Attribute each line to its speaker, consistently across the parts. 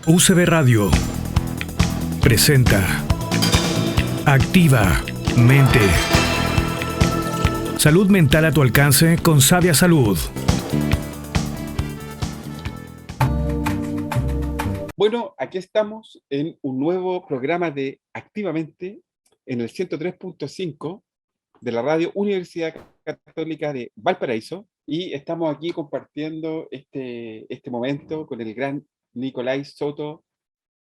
Speaker 1: UCB Radio presenta Activa Mente. Salud mental a tu alcance con Sabia Salud.
Speaker 2: Bueno, aquí estamos en un nuevo programa de Activamente en el 103.5 de la radio Universidad Católica de Valparaíso, y estamos aquí compartiendo este momento con el gran Nicolai Soto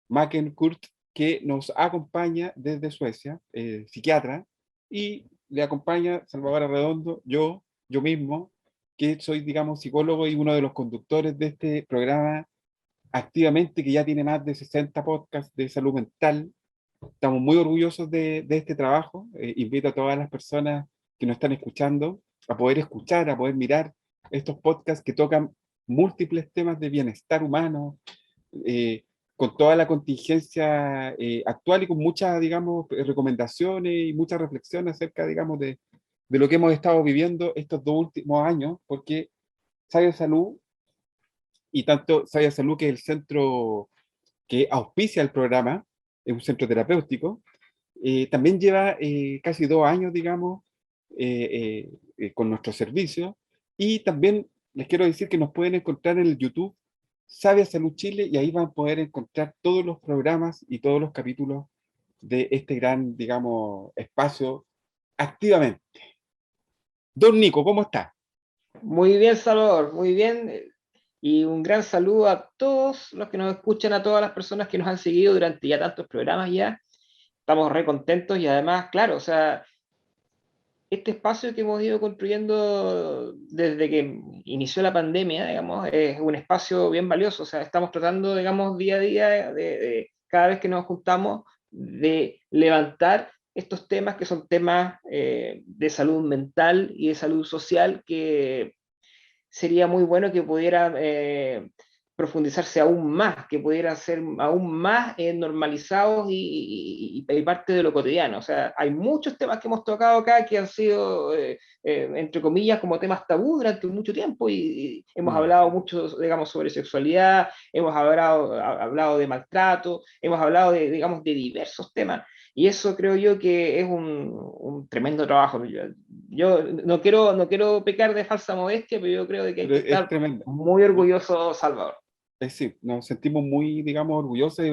Speaker 2: Mackenkurt, que nos acompaña desde Suecia, psiquiatra, y le acompaña Salvador Arredondo, yo mismo, que soy, digamos, psicólogo y uno de los conductores de este programa Activamente, que ya tiene más de 60 podcasts de salud mental. Estamos muy orgullosos de este trabajo. Invito a todas las personas que nos están escuchando a poder escuchar, a poder mirar estos podcasts que tocan múltiples temas de bienestar humano, eh, con toda la contingencia actual y con muchas, digamos, recomendaciones y muchas reflexiones acerca, digamos, de lo que hemos estado viviendo estos 2 últimos años, porque Sabia Salud, y tanto Sabia Salud, que es el centro que auspicia el programa, es un centro terapéutico, también lleva casi 2 años, digamos, con nuestro servicio. Y también les quiero decir que nos pueden encontrar en el YouTube Sabia Salud Chile, y ahí van a poder encontrar todos los programas y todos los capítulos de este gran, digamos, espacio Activamente. Don Nico, ¿cómo está?
Speaker 3: Muy bien, Salvador, muy bien. Y un gran saludo a todos los que nos escuchan, a todas las personas que nos han seguido durante ya tantos programas ya. Estamos re contentos y además, claro, o sea, este espacio que hemos ido construyendo desde que inició la pandemia, digamos, es un espacio bien valioso. O sea, estamos tratando, digamos, día a día, cada vez que nos juntamos, de levantar estos temas que son temas de salud mental y de salud social, que sería muy bueno que pudiera profundizarse aún más, que pudiera ser aún más normalizados y parte de lo cotidiano. O sea, hay muchos temas que hemos tocado acá que han sido, entre comillas, como temas tabú durante mucho tiempo, y hemos hablado mucho, digamos, sobre sexualidad, hemos hablado de maltrato, hemos hablado de, digamos, de diversos temas. Y eso creo yo que es un tremendo trabajo. Yo no quiero pecar de falsa modestia, pero yo creo de que hay
Speaker 2: Pero
Speaker 3: que
Speaker 2: es
Speaker 3: estar
Speaker 2: tremendo.
Speaker 3: muy orgulloso, Salvador.
Speaker 2: Sí, nos sentimos muy, digamos, orgullosos.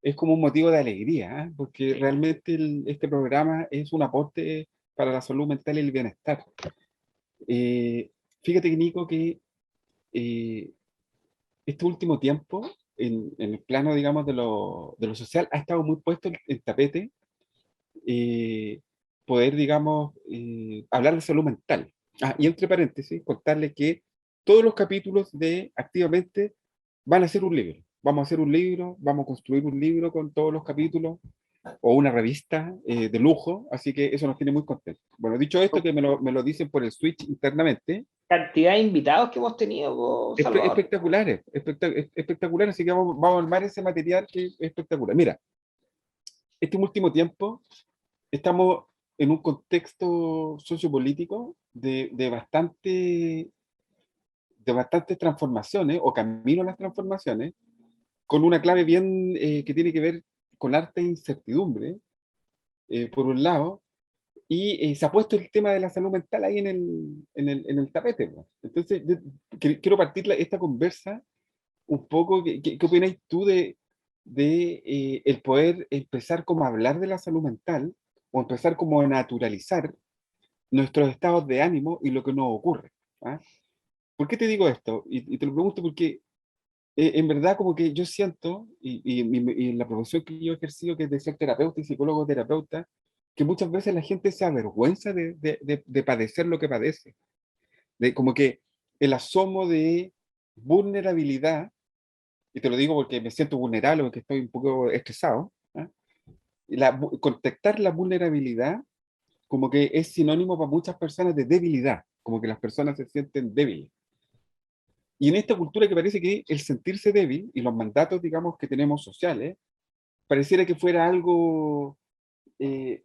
Speaker 2: Es como un motivo de alegría, ¿eh? Porque realmente este programa es un aporte para la salud mental y el bienestar. Eh, Fíjate, Nico, que eh, este último tiempo, en el plano, digamos, de lo social, ha estado muy puesto en tapete, eh, poder, digamos, hablar de salud mental. Y entre paréntesis, contarles que todos los capítulos de Activamente van a ser un libro. Vamos a hacer un libro, vamos a construir un libro con todos los capítulos, o una revista de lujo, así que eso nos tiene muy contentos. Bueno, dicho esto, que me lo dicen por el switch internamente,
Speaker 3: Cantidad de invitados que hemos tenido, Salvador.
Speaker 2: espectaculares, espectaculares, así que vamos a armar ese material que es espectacular. Mira, este último tiempo estamos en un contexto sociopolítico de bastantes transformaciones, o camino a las transformaciones, con una clave bien que tiene que ver con harta incertidumbre, por un lado, y se ha puesto el tema de la salud mental ahí en el tapete, pues. Entonces, quiero partir esta conversa un poco. ¿Qué opináis tú de el poder empezar como a hablar de la salud mental, o empezar como a naturalizar nuestros estados de ánimo y lo que nos ocurre? ¿Ah? ¿Por qué te digo esto? Y te lo pregunto porque en verdad, como que yo siento, y en la profesión que yo he ejercido, que es de ser terapeuta y psicólogo terapeuta, que muchas veces la gente se avergüenza de padecer lo que padece. Como que el asomo de vulnerabilidad, y te lo digo porque me siento vulnerable, porque estoy un poco estresado, ¿ah? Contactar la vulnerabilidad como que es sinónimo para muchas personas de debilidad, como que las personas se sienten débiles. Y en esta cultura, que parece que el sentirse débil y los mandatos, digamos, que tenemos sociales, pareciera que fuera algo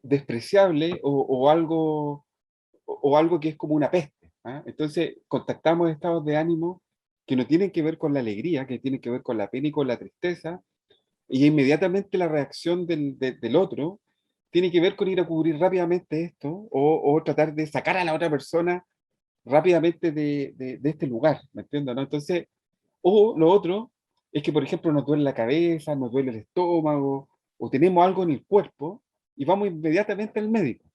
Speaker 2: despreciable, o algo que es como una peste, ¿ah? Entonces, contactamos estados de ánimo que no tienen que ver con la alegría, que tienen que ver con la pena y con la tristeza, y inmediatamente la reacción del otro tiene que ver con ir a cubrir rápidamente esto o tratar de sacar a la otra persona rápidamente de este lugar, ¿me entiendes? ¿No? Entonces, o lo otro es que, por ejemplo, nos duele la cabeza, nos duele el estómago, o tenemos algo en el cuerpo, y vamos inmediatamente al médico,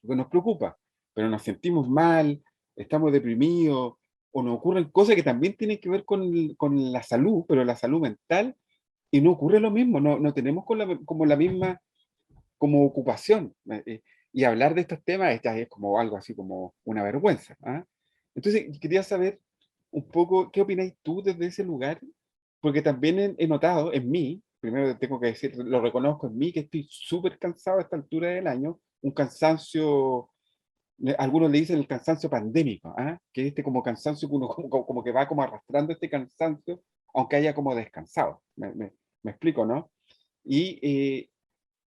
Speaker 2: porque nos preocupa, pero nos sentimos mal, estamos deprimidos, o nos ocurren cosas que también tienen que ver con la salud, pero la salud mental, y no ocurre lo mismo, no tenemos como la misma como ocupación. Y hablar de estos temas ya es como algo así como una vergüenza. ¿Ah? Entonces, quería saber un poco qué opináis tú desde ese lugar, porque también he notado en mí, primero tengo que decir, lo reconozco en mí, que estoy súper cansado a esta altura del año, un cansancio, algunos le dicen el cansancio pandémico, ¿ah? Que es este como cansancio que uno como que va como arrastrando este cansancio, aunque haya como descansado. Me explico, ¿no? Y,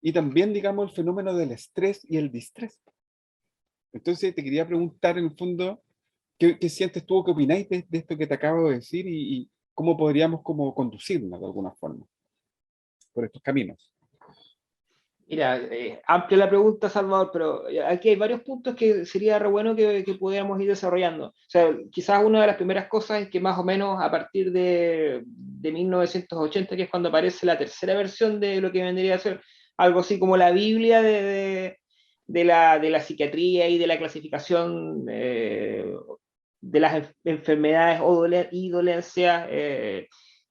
Speaker 2: y también, digamos, el fenómeno del estrés y el distrés. Entonces, te quería preguntar, en el fondo, ¿qué sientes tú o qué opináis de esto que te acabo de decir y cómo podríamos como conducirnos de alguna forma por estos caminos?
Speaker 3: Mira, amplia la pregunta, Salvador, pero aquí hay varios puntos que sería re bueno que pudiéramos ir desarrollando. O sea, quizás una de las primeras cosas es que más o menos a partir de 1980, que es cuando aparece la tercera versión de lo que vendría a ser algo así como la Biblia de la psiquiatría y de la clasificación de las enfermedades y dolencias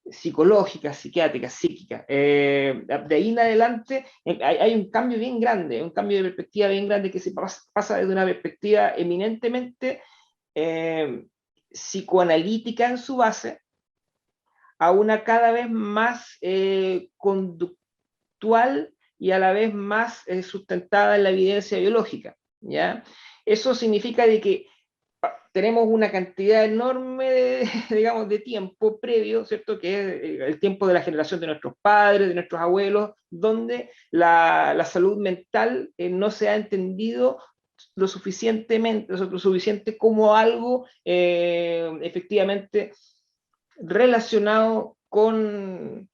Speaker 3: psicológicas, psiquiátricas, psíquicas. De ahí en adelante hay un cambio bien grande, un cambio de perspectiva bien grande que se pasa desde una perspectiva eminentemente psicoanalítica en su base a una cada vez más conductual y a la vez más sustentada en la evidencia biológica. ¿Ya? Eso significa de que tenemos una cantidad enorme de, digamos, de tiempo previo, ¿cierto? Que es el tiempo de la generación de nuestros padres, de nuestros abuelos, donde la salud mental no se ha entendido lo suficiente como algo efectivamente relacionado con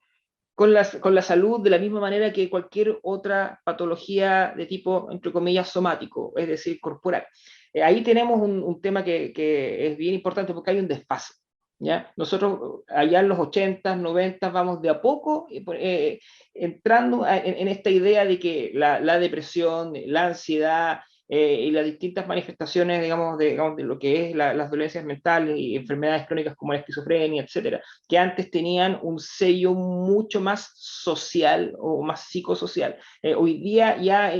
Speaker 3: la salud de la misma manera que cualquier otra patología de tipo, entre comillas, somático, es decir, corporal. Ahí tenemos un tema que es bien importante porque hay un desfase. ¿Ya? Nosotros allá en los 80, 90 vamos de a poco entrando en esta idea de que la depresión, la ansiedad y las distintas manifestaciones, digamos, de lo que es las dolencias mentales y enfermedades crónicas como la esquizofrenia, etcétera, que antes tenían un sello mucho más social o más psicosocial. Hoy día ya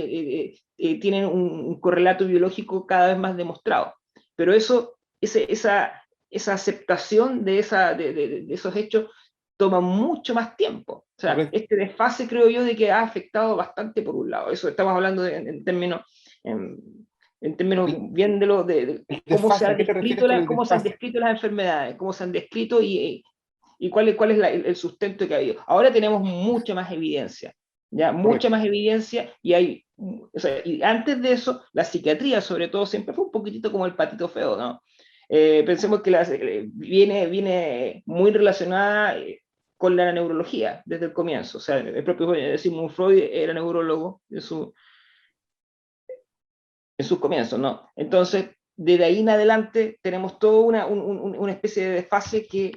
Speaker 3: tienen un correlato biológico cada vez más demostrado. Pero esa aceptación de esos hechos toma mucho más tiempo. O sea,
Speaker 2: Correcto.
Speaker 3: este desfase creo yo de que ha afectado bastante por un lado. Eso estamos hablando en términos bien de
Speaker 2: El
Speaker 3: cómo se
Speaker 2: desfase,
Speaker 3: han
Speaker 2: ¿a qué te refieres
Speaker 3: descrito,
Speaker 2: con el
Speaker 3: cómo se han
Speaker 2: desfase?
Speaker 3: descrito las enfermedades, cómo se han descrito y cuál es el sustento que ha habido. Ahora tenemos mucha más evidencia, ya mucha
Speaker 2: Correcto.
Speaker 3: más evidencia o sea, y antes de eso, la psiquiatría sobre todo siempre fue un poquitito como el patito feo, ¿no? Pensemos que viene muy relacionada con la neurología desde el comienzo. O sea, el propio Sigmund Freud era neurólogo en sus comienzos, ¿no? Entonces, desde ahí en adelante tenemos toda una especie de desfase que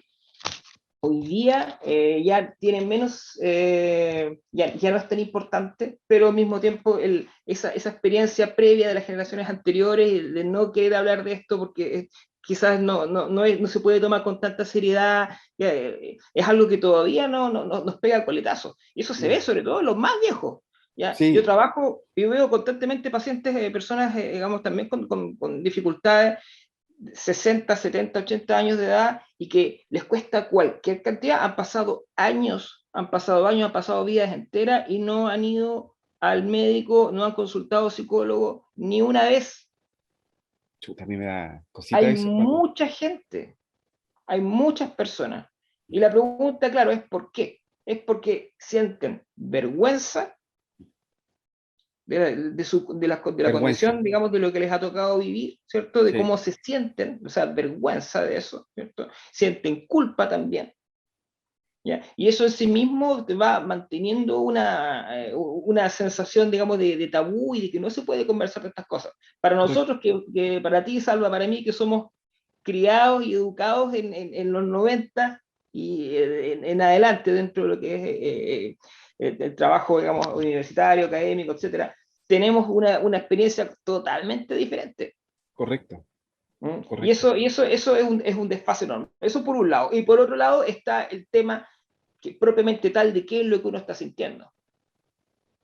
Speaker 3: hoy día ya tiene menos, ya no es tan importante, pero al mismo tiempo esa experiencia previa de las generaciones anteriores, de no querer hablar de esto porque quizás no se puede tomar con tanta seriedad, es algo que todavía no nos pega el coletazo. Y eso se ve
Speaker 2: Mm.
Speaker 3: sobre todo en los más viejos. ¿Ya?
Speaker 2: Sí,
Speaker 3: Yo veo constantemente pacientes, personas, digamos, también con dificultades 60, 70, 80 años de edad y que les cuesta cualquier cantidad, han pasado años, han pasado vidas enteras y no han ido al médico, no han consultado psicólogo ni una vez.
Speaker 2: chuta, a mí me da cosita
Speaker 3: Hay
Speaker 2: eso.
Speaker 3: mucha gente, hay muchas personas. Y la pregunta, claro, es ¿por qué? Es porque sienten vergüenza de la
Speaker 2: Vergüenza.
Speaker 3: condición, digamos, de lo que les ha tocado vivir, ¿cierto? De
Speaker 2: Sí.
Speaker 3: cómo se sienten, o sea, vergüenza de eso, ¿cierto? Sienten culpa también. ¿Ya? Y eso en sí mismo te va manteniendo una sensación, digamos, de tabú y de que no se puede conversar de estas cosas. Para nosotros, que para ti, Salva, para mí, que somos criados y educados en los 90 y en adelante dentro de lo que es el trabajo, digamos, universitario, académico, etcétera, tenemos una experiencia totalmente diferente.
Speaker 2: Correcto.
Speaker 3: ¿Mm?
Speaker 2: Correcto.
Speaker 3: Eso es un desfase enorme. Eso por un lado. Y por otro lado está el tema propiamente tal de qué es lo que uno está sintiendo.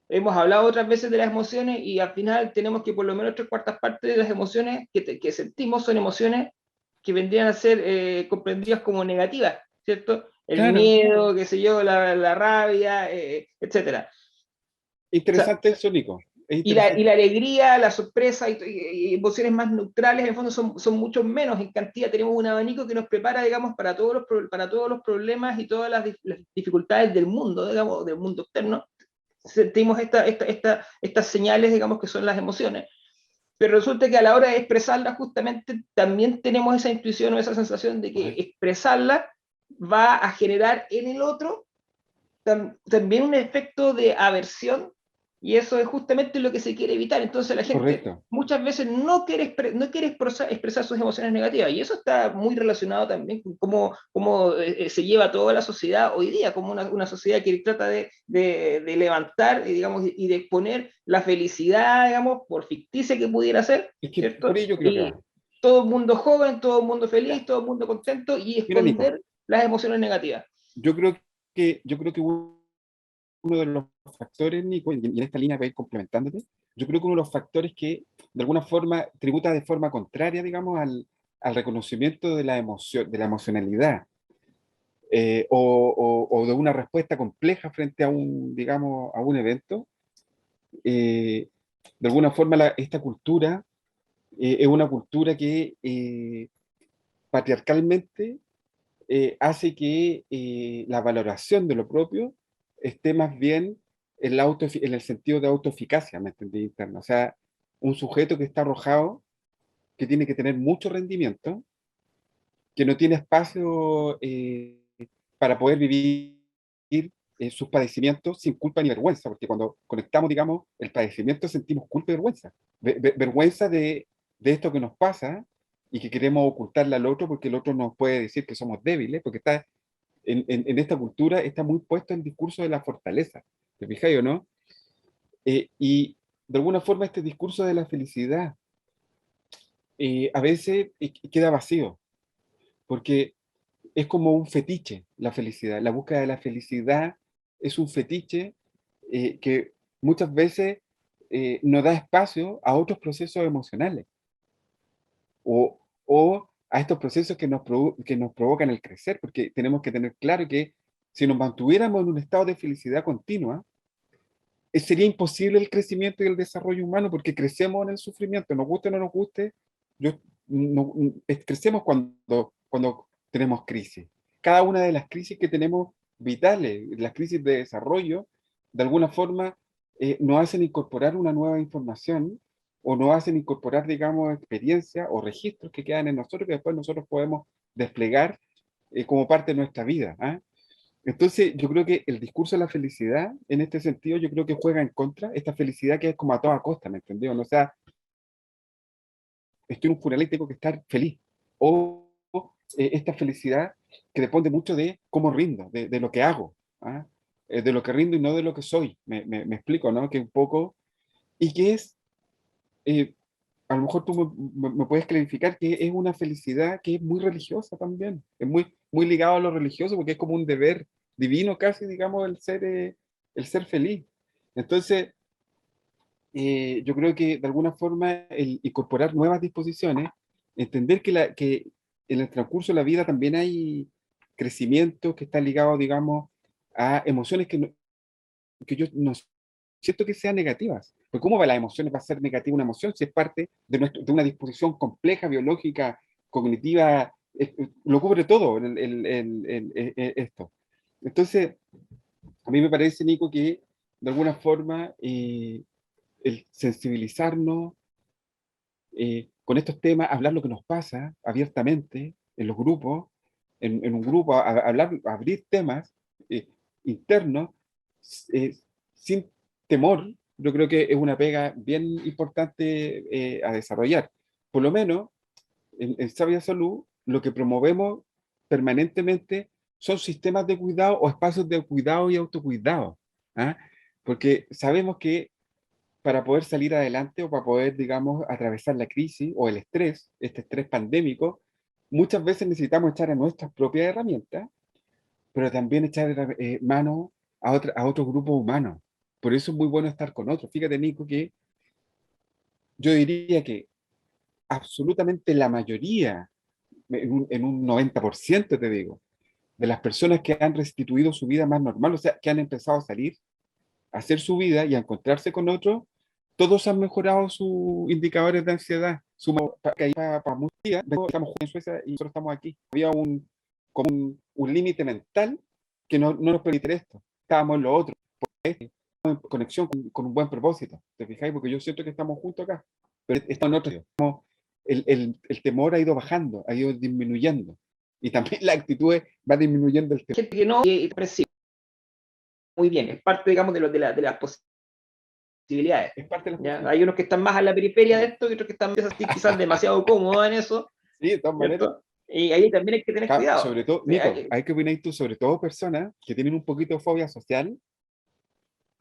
Speaker 3: Hemos hablado otras veces de las emociones y al final tenemos que por lo menos 3/4 de las emociones que sentimos son emociones que vendrían a ser comprendidas como negativas, ¿cierto? El
Speaker 2: Claro.
Speaker 3: miedo, qué sé yo, la rabia, etcétera. O sea,
Speaker 2: Interesante eso, Nico. Es
Speaker 3: y la
Speaker 2: interesante.
Speaker 3: alegría, la sorpresa y emociones más neutrales, en el fondo, son mucho menos en cantidad. Tenemos un abanico que nos prepara, digamos, para todos los problemas y todas las dificultades del mundo, digamos, del mundo externo. Sentimos estas señales, digamos, que son las emociones. Pero resulta que a la hora de expresarlas, justamente, también tenemos esa intuición o esa sensación de que
Speaker 2: Correcto.
Speaker 3: expresarla va a generar en el otro también un efecto de aversión, y eso es justamente lo que se quiere evitar. Entonces la gente
Speaker 2: Correcto.
Speaker 3: muchas veces no quiere expresar sus emociones negativas, y eso está muy relacionado también con cómo se lleva toda la sociedad hoy día, como una sociedad que trata de levantar, digamos, y de exponer la felicidad, digamos, por ficticia que pudiera ser,
Speaker 2: Es que por
Speaker 3: ¿cierto?
Speaker 2: ello creo que
Speaker 3: Y
Speaker 2: va.
Speaker 3: todo el mundo joven, todo el mundo
Speaker 2: Ya.
Speaker 3: feliz, todo el mundo contento, y
Speaker 2: Mira, Nico,
Speaker 3: esconder las emociones negativas.
Speaker 2: yo creo que uno de los factores, Nico, y en esta línea voy a ir complementándote, yo creo que uno de los factores que de alguna forma tributa de forma contraria, digamos, al reconocimiento de la emoción, de la emocionalidad, o de una respuesta compleja frente a un, digamos, a un evento, de alguna forma esta cultura es una cultura que patriarcalmente hace que la valoración de lo propio esté más bien en el sentido de autoeficacia, ¿me entendí? Interno. O sea, un sujeto que está arrojado, que tiene que tener mucho rendimiento, que no tiene espacio para poder vivir sus padecimientos sin culpa ni vergüenza, porque cuando conectamos, digamos, el padecimiento sentimos culpa y vergüenza. Vergüenza de esto que nos pasa y que queremos ocultarle al otro porque el otro nos puede decir que somos débiles, porque está en esta cultura está muy puesto el discurso de la fortaleza, ¿te fijáis o no? Y de alguna forma este discurso de la felicidad a veces queda vacío, porque es como un fetiche la felicidad. La búsqueda de la felicidad es un fetiche que muchas veces no da espacio a otros procesos emocionales o a estos procesos que nos provocan el crecer, porque tenemos que tener claro que si nos mantuviéramos en un estado de felicidad continua, sería imposible el crecimiento y el desarrollo humano porque crecemos en el sufrimiento, nos guste o no nos guste, yo, crecemos cuando tenemos crisis. Cada una de las crisis que tenemos vitales, las crisis de desarrollo, de alguna forma nos hacen incorporar una nueva información o nos hacen incorporar, digamos, experiencias o registros que quedan en nosotros que después nosotros podemos desplegar como parte de nuestra vida. ¿Ah? Entonces, yo creo que el discurso de la felicidad, en este sentido, yo creo que juega en contra esta felicidad que es como a toda costa, ¿me entendió? O sea, estoy en un funeral y tengo que estar feliz. O esta felicidad que depende mucho de cómo rindo, de lo que hago, ¿ah? De lo que rindo y no de lo que soy. Me explico, ¿no? Que un poco, y que es, eh, a lo mejor tú me puedes clarificar que es una felicidad que es muy religiosa también, es muy ligado a lo religioso porque es como un deber divino casi, digamos, el ser feliz. Entonces, yo creo que de alguna forma el incorporar nuevas disposiciones, entender que en el transcurso de la vida también hay crecimiento que está ligado, digamos, a emociones que yo no siento que sean negativas. Porque ¿cómo va las emociones? Va a ser negativa una emoción si es parte de una disposición compleja, biológica, cognitiva, lo cubre todo esto. Entonces, a mí me parece, Nico, que de alguna forma el sensibilizarnos con estos temas, hablar lo que nos pasa abiertamente en los grupos, en un grupo, hablar, abrir temas eh, internos eh, sin temor. Yo creo que es una pega bien importante a desarrollar. Por lo menos en Sabia Salud, lo que promovemos permanentemente son sistemas de cuidado o espacios de cuidado y autocuidado. ¿Ah? Porque sabemos que para poder salir adelante o para poder, digamos, atravesar la crisis o el estrés, este estrés pandémico, muchas veces necesitamos echar a nuestras propias herramientas, pero también echar mano a otros grupos humanos. Por eso es muy bueno estar con otros. Fíjate, Nico, que yo diría que absolutamente la mayoría, en un 90% te digo, de las personas que han restituido su vida más normal, o sea, que han empezado a salir, a hacer su vida y a encontrarse con otros, todos han mejorado sus indicadores de ansiedad. Para muchos días, estamos en Suecia y nosotros estamos aquí. Había como un límite mental que no nos permitiera esto. Estábamos en lo otro, en conexión con un buen propósito. ¿Te fijáis? Porque yo siento que estamos juntos acá, pero estamos en otro. El temor ha ido bajando, ha ido disminuyendo. Y también la actitud va disminuyendo el temor.
Speaker 3: Gente que no percibe muy bien, es parte, digamos, de las posibilidades.
Speaker 2: Es parte de
Speaker 3: ¿Ya? Hay unos que están más a la periferia de esto y otros que están quizás demasiado cómodos en eso.
Speaker 2: Sí, de todas maneras.
Speaker 3: Y ahí también hay que tener cuidado.
Speaker 2: Sobre todo, Nico, hay que opinar tú, sobre todo personas que tienen un poquito de fobia social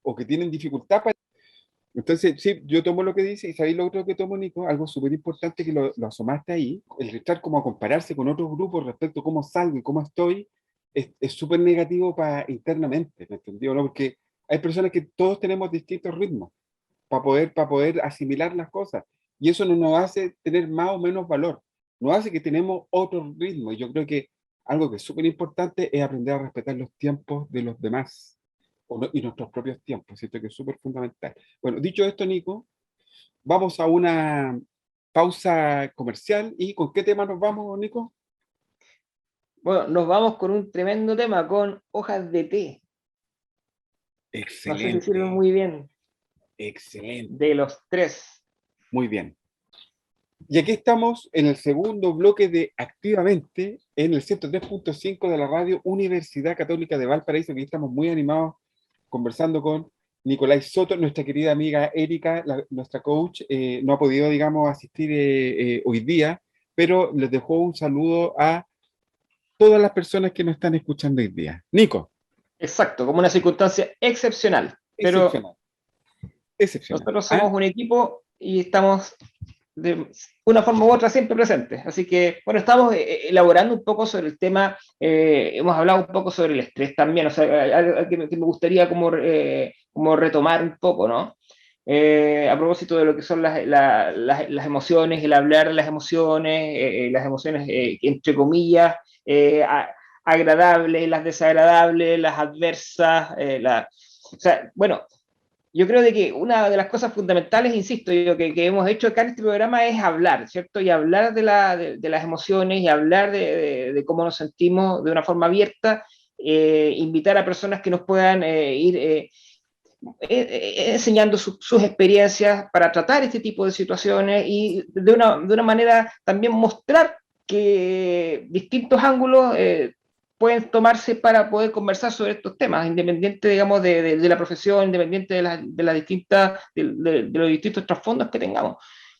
Speaker 2: o que tienen dificultad para... Entonces, sí, yo tomo lo que dice y sabéis lo otro que tomo, Nico, algo súper importante que lo asomaste ahí, el estar como a compararse con otros grupos respecto a cómo salgo y cómo estoy, es súper negativo para internamente, ¿me entendió? ¿No? Porque hay personas que todos tenemos distintos ritmos para poder asimilar las cosas y eso no nos hace tener más o menos valor, nos hace que tenemos otro ritmo y yo creo que algo que es súper importante es aprender a respetar los tiempos de los demás y nuestros propios tiempos, siento que es súper fundamental. Bueno, dicho esto, Nico, vamos a una pausa comercial y ¿con qué tema nos vamos, Nico?
Speaker 3: Bueno, nos vamos con un tremendo tema, con hojas de té.
Speaker 2: Excelente.
Speaker 3: No sé si sirven muy bien.
Speaker 2: Excelente.
Speaker 3: De los tres.
Speaker 2: Muy bien. Y aquí estamos en el segundo bloque de Activamente, en el 103.5 de la radio Universidad Católica de Valparaíso, que estamos muy animados conversando con Nicolás Soto, nuestra querida amiga Erika, nuestra coach, no ha podido, digamos, asistir hoy día, pero les dejo un saludo a todas las personas que nos están escuchando hoy día. Nico.
Speaker 3: Exacto, como una circunstancia excepcional. Pero
Speaker 2: excepcional.
Speaker 3: Nosotros somos un equipo y estamos de una forma u otra siempre presentes. Así que, bueno, estamos elaborando un poco sobre el tema, hemos hablado un poco sobre el estrés también, o sea, algo que me gustaría como retomar un poco, ¿no? A propósito de lo que son las emociones, el hablar de las emociones, entre comillas, agradables, las desagradables, las adversas, o sea, bueno, yo creo de que una de las cosas fundamentales, insisto, que hemos hecho acá en este programa es hablar, ¿cierto? Y hablar de las emociones y hablar de cómo nos sentimos de una forma abierta, invitar a personas que nos puedan ir enseñando sus experiencias para tratar este tipo de situaciones y de una manera también mostrar que distintos ángulos pueden tomarse para poder conversar sobre estos temas, independiente, digamos, de la profesión, independiente de los distintos trasfondos que tengamos.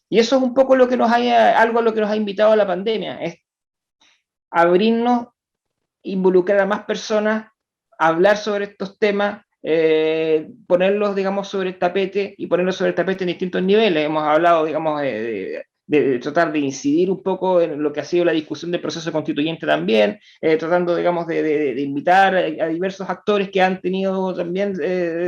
Speaker 3: Y eso es un poco algo a lo que nos ha invitado la pandemia, es abrirnos, involucrar a más personas, hablar sobre estos temas, ponerlos, digamos, sobre el tapete y ponerlos sobre el tapete en distintos niveles. Hemos hablado, digamos, de tratar de incidir un poco en lo que ha sido la discusión del proceso constituyente también, tratando, digamos, de invitar a diversos actores que han tenido también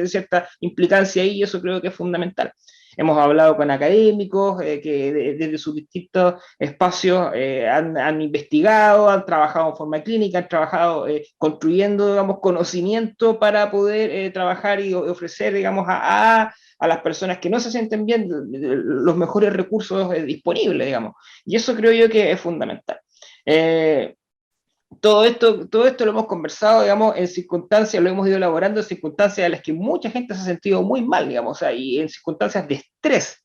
Speaker 3: cierta implicancia ahí, y eso creo que es fundamental. Hemos hablado con académicos que desde sus distintos espacios han investigado, han trabajado en forma clínica, han trabajado construyendo, digamos, conocimiento para poder trabajar y ofrecer, digamos, a las personas que no se sienten bien los mejores recursos disponibles, digamos. Y eso creo yo que es fundamental. todo esto lo hemos conversado, digamos, en circunstancias, lo hemos ido elaborando en circunstancias en las que mucha gente se ha sentido muy mal, digamos, o sea, y en circunstancias de estrés,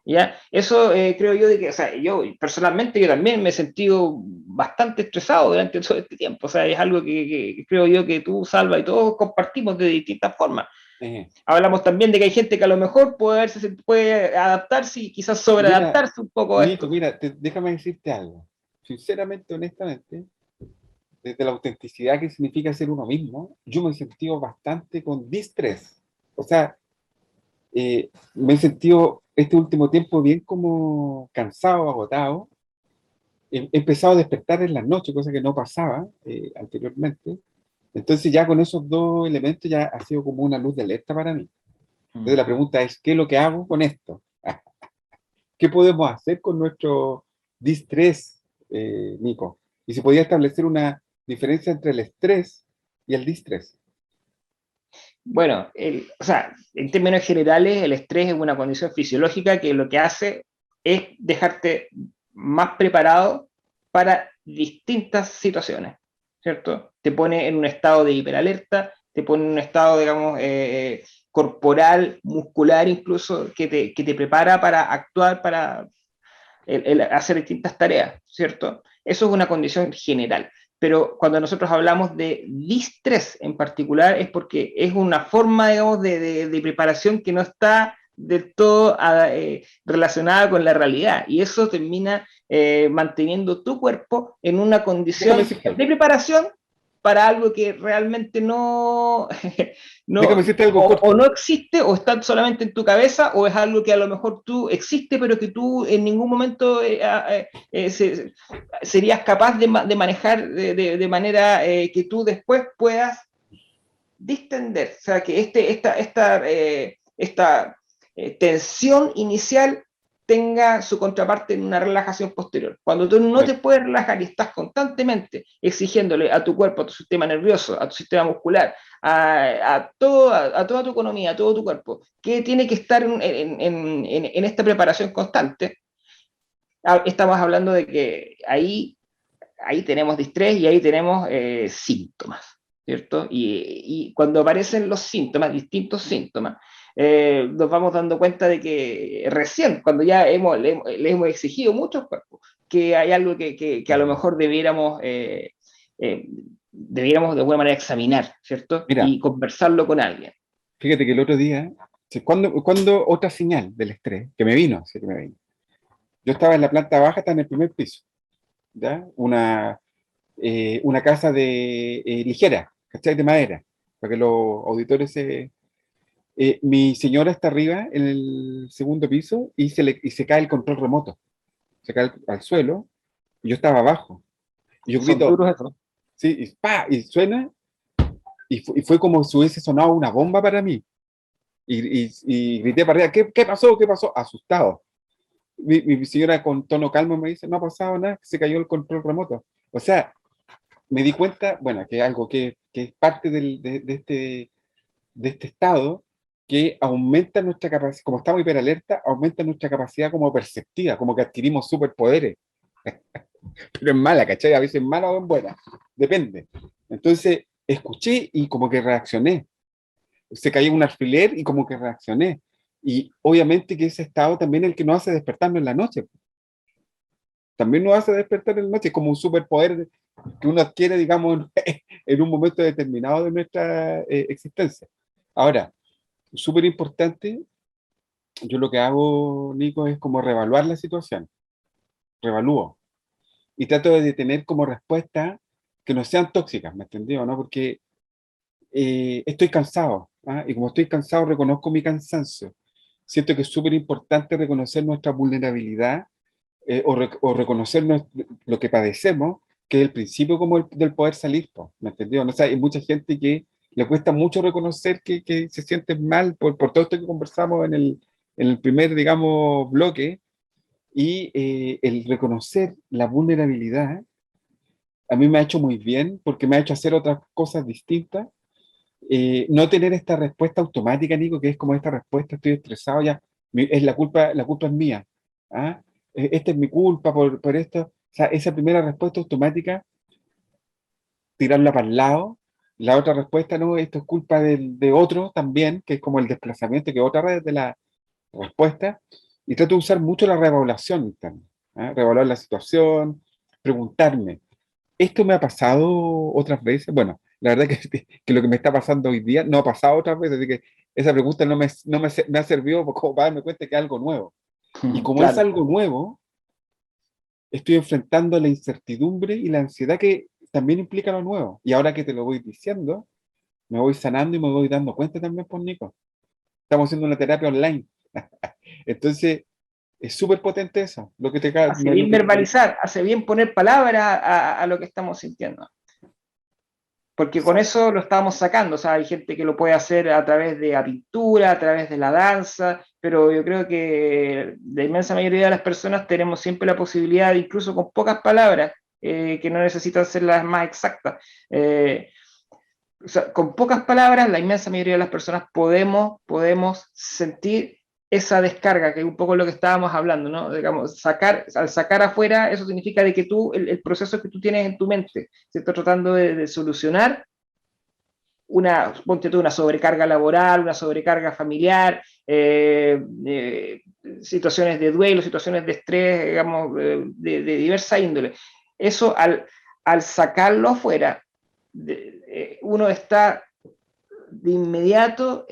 Speaker 3: ¿ya? Eso creo yo de que, o sea, yo personalmente yo también me he sentido bastante estresado durante todo este tiempo, o sea, es algo que creo yo que tú, Salva, y todos compartimos de distintas formas.
Speaker 2: Eh,
Speaker 3: Hablamos también de que hay gente que a lo mejor puede adaptarse y quizás
Speaker 2: Mira,
Speaker 3: sobreadaptarse un poco a
Speaker 2: Nico,
Speaker 3: esto.
Speaker 2: mira, déjame decirte algo. Sinceramente, honestamente, desde la autenticidad que significa ser uno mismo, yo me he sentido bastante con distrés. O sea, me he sentido este último tiempo bien como cansado, agotado. He empezado a despertar en las noches, cosa que no pasaba anteriormente. Entonces ya con esos dos elementos ya ha sido como una luz de alerta para mí. Entonces la pregunta es, ¿qué es lo que hago con esto? ¿Qué podemos hacer con nuestro distrés, Nico? Y si podía establecer una diferencia entre el estrés y el distrés.
Speaker 3: Bueno, o sea, en términos generales, el estrés es una condición fisiológica que lo que hace es dejarte más preparado para distintas situaciones, ¿cierto? Te pone en un estado de hiperalerta, te pone en un estado, digamos, corporal, muscular incluso, que te prepara para actuar, para hacer distintas tareas, ¿cierto? Eso es una condición general. Pero cuando nosotros hablamos de distrés en particular es porque es una forma, digamos, de preparación que no está del todo relacionada con la realidad y eso termina manteniendo tu cuerpo en una
Speaker 2: Déjame
Speaker 3: condición
Speaker 2: decirte algo.
Speaker 3: de preparación para algo que realmente no,
Speaker 2: Déjame
Speaker 3: no
Speaker 2: decirte algo
Speaker 3: o
Speaker 2: corto.
Speaker 3: no existe o está solamente en tu cabeza o es algo que a lo mejor tú existe pero que tú en ningún momento serías capaz de manejar de manera que tú después puedas distender. O sea, que esta tensión inicial tenga su contraparte en una relajación posterior. Cuando tú no te
Speaker 2: Bueno,
Speaker 3: puedes relajar y estás constantemente exigiéndole a tu cuerpo, a tu sistema nervioso, a tu sistema muscular, a toda tu economía, a todo tu cuerpo, que tiene que estar en esta preparación constante, estamos hablando de que ahí tenemos distrés y ahí tenemos síntomas, ¿cierto? Y cuando aparecen los síntomas, distintos síntomas, nos vamos dando cuenta de que recién, cuando ya le hemos exigido muchos cuerpos, que hay algo que a lo mejor eh, debiéramos de alguna manera examinar, ¿cierto?
Speaker 2: mira,
Speaker 3: Y conversarlo con alguien.
Speaker 2: fíjate que el otro día, sí, cuando otra señal del estrés, que me vino, sí que me vino. Yo estaba en la planta baja, estaba en el primer piso, ¿ya? Una casa de ligera, ¿cachai? De madera, para que los auditores se... mi señora está arriba en el segundo piso y se cae el control remoto, se cae al suelo, y yo estaba abajo. Y yo
Speaker 3: Son
Speaker 2: grito,
Speaker 3: duros eso.
Speaker 2: sí, y, ¡pa! Y suena, y fue como si hubiese sonado una bomba para mí. Y grité para arriba, ¿qué pasó? ¿Qué pasó? Asustado. Mi señora con tono calmo me dice, no ha pasado nada, se cayó el control remoto. O sea, me di cuenta, bueno, que algo que es parte de este estado, que aumenta nuestra capacidad, como estamos hiperalerta, aumenta nuestra capacidad como perceptiva, como que adquirimos superpoderes. Pero es mala, ¿cachai? A veces es mala o es buena, depende. Entonces, escuché y como que reaccioné. Se cayó un alfiler y como que reaccioné. Y obviamente que ese estado también es el que nos hace despertarnos en la noche. También nos hace despertar en la noche, como un superpoder que uno adquiere, digamos, en un momento determinado de nuestra existencia. Ahora, súper importante, yo lo que hago, Nico, es como reevaluar la situación, reevalúo, y trato de tener como respuestas que no sean tóxicas, ¿me entendió? ¿No? Porque estoy cansado, ¿ah? Y como estoy cansado, reconozco mi cansancio. Siento que es súper importante reconocer nuestra vulnerabilidad o reconocer lo que padecemos, que es el principio como del poder salir, po, ¿me entendió? ¿No? O sea, hay mucha gente que le cuesta mucho reconocer que se siente mal por todo esto que conversamos en el primer, digamos, bloque, y el reconocer la vulnerabilidad a mí me ha hecho muy bien porque me ha hecho hacer otras cosas distintas, no tener esta respuesta automática, Nico, que es como esta respuesta, estoy estresado, ya, es la culpa es mía, ¿ah? Esta es mi culpa por esto, o sea, esa primera respuesta automática tirarla para el lado. La otra respuesta, no, esto es culpa de otro también, que es como el desplazamiento, que es otra red de la respuesta. Y trato de usar mucho la reevaluación interna, ¿ah? Reevaluar la situación, preguntarme, ¿esto me ha pasado otras veces? Bueno, la verdad que lo que me está pasando hoy día no ha pasado otras veces, así que esa pregunta me ha servido como para darme cuenta que es algo nuevo. Y como es
Speaker 3: Claro.
Speaker 2: algo nuevo, estoy enfrentando la incertidumbre y la ansiedad que también implica lo nuevo. Y ahora que te lo voy diciendo, me voy sanando y me voy dando cuenta también por Nico. Estamos haciendo una terapia online. Entonces, es súper potente eso. Lo que te,
Speaker 3: Hace bien verbalizar, hace bien poner palabras a lo que estamos sintiendo. Porque con
Speaker 2: Exacto.
Speaker 3: eso lo estamos sacando, o sea, hay gente que lo puede hacer a través de la pintura, a través de la danza, pero yo creo que la inmensa mayoría de las personas tenemos siempre la posibilidad, incluso con pocas palabras, que no necesitan ser las más exactas. O sea, con pocas palabras, la inmensa mayoría de las personas podemos sentir esa descarga, que es un poco lo que estábamos hablando, ¿no? Digamos, al sacar afuera, eso significa de que tú, el proceso que tú tienes en tu mente, se está tratando de solucionar ponte tú, una sobrecarga laboral, una sobrecarga familiar, situaciones de duelo, situaciones de estrés, digamos, de diversa índole. Eso al sacarlo afuera, uno está de inmediato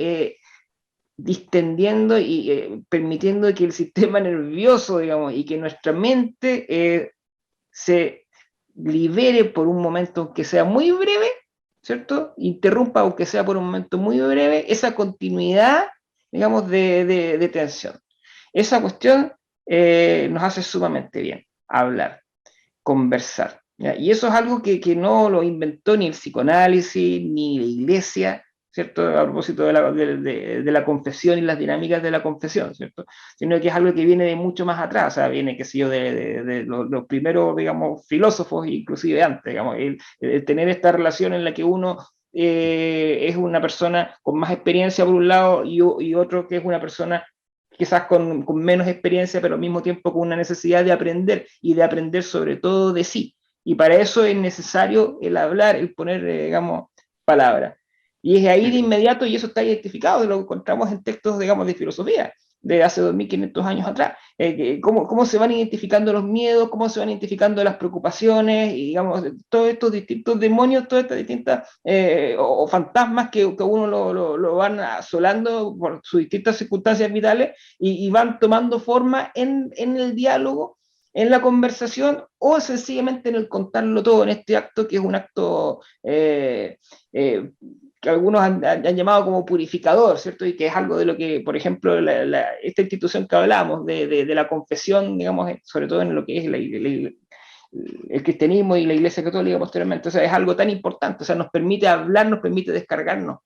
Speaker 3: distendiendo y permitiendo que el sistema nervioso, digamos, y que nuestra mente se libere por un momento, aunque sea muy breve, ¿cierto? Interrumpa, aunque sea por un momento muy breve, esa continuidad, digamos, de tensión. Esa cuestión nos hace sumamente bien hablar, conversar. ¿Ya? Y eso es algo que no lo inventó ni el psicoanálisis, ni la iglesia, ¿cierto? A propósito de la confesión y las dinámicas de la confesión, ¿cierto? Sino que es algo que viene de mucho más atrás, o sea, viene, qué sé yo, de los primeros, digamos, filósofos, inclusive antes, digamos, el tener esta relación en la que uno es una persona con más experiencia por un lado y otro que es una persona quizás con menos experiencia, pero al mismo tiempo con una necesidad de aprender y de aprender sobre todo de sí. Y para eso es necesario el hablar, el poner, digamos, palabras. Y es ahí de
Speaker 2: Sí.
Speaker 3: inmediato, y eso está identificado, lo encontramos en textos, digamos, de filosofía, de hace 2500 años atrás. Cómo se van identificando los miedos, cómo se van identificando las preocupaciones, y digamos, todos estos distintos demonios, todas estas distintas o fantasmas que uno lo van asolando por sus distintas circunstancias vitales y van tomando forma en el diálogo, en la conversación o sencillamente en el contarlo todo en este acto que es un acto eh, que algunos han llamado como purificador, ¿cierto? Y que es algo de lo que, por ejemplo, esta institución que hablamos, de la confesión, digamos, sobre todo en lo que es el cristianismo y la iglesia católica posteriormente, o sea, es algo tan importante, o sea, nos permite hablar, nos permite descargarnos. ¿Ya?